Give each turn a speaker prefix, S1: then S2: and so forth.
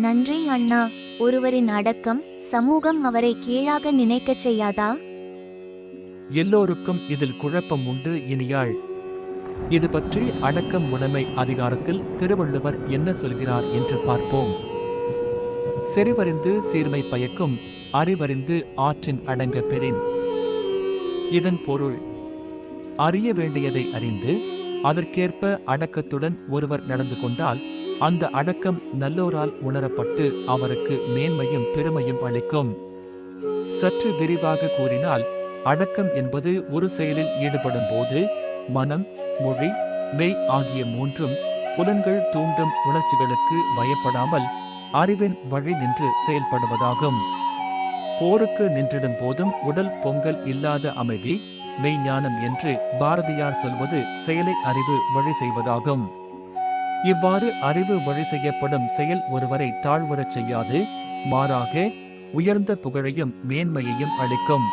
S1: நன்றி அண்ணா. ஒருவரின் அடக்கம் சமூகம் அவரை கீழாக நினைக்கச் செய்யாதா?
S2: எல்லோருக்கும் இதில் குழப்பம் உண்டு இனியாள். இது பற்றி அடக்கம் உடைமை அதிகாரத்தில் திருவள்ளுவர் என்ன சொல்கிறார் என்று பார்ப்போம். செறிவறிந்து சீர்மை பயக்கும், அறிவறிந்து ஆற்றின் அடங்க பெறின். இதன் பொருள், அறிய வேண்டியதை அறிந்து அதற்கேற்ப அடக்கத்துடன் ஒருவர் நடந்து கொண்டால் அந்த அடக்கம் நல்லோரால் உணரப்பட்டு அவருக்கு மேன்மையும் பெருமையும் அளிக்கும். சற்று விரிவாக கூறினால், அடக்கம் என்பது ஒரு செயலில் ஈடுபடும் போது மனம், மொழி, மெய் ஆகிய மூன்றும் புலன்கள் தூண்டும் உணர்ச்சிகளுக்கு பயப்படாமல் அறிவின் வழி நின்று செயல்படுவதாகும். போருக்கு நின்றிடும் போதும் உடல் பொங்கல் இல்லாத அமைதி மெய்ஞானம் என்று பாரதியார் சொல்வது செயலை அறிவு வழி செய்வதாகும். இவ்வாறு அறிவு வழி செய்யப்படும் செயல் ஒருவரை தாழ்வுறச் செய்யாது, மாறாக உயர்ந்த புகழையும் மேன்மையையும் அளிக்கும்.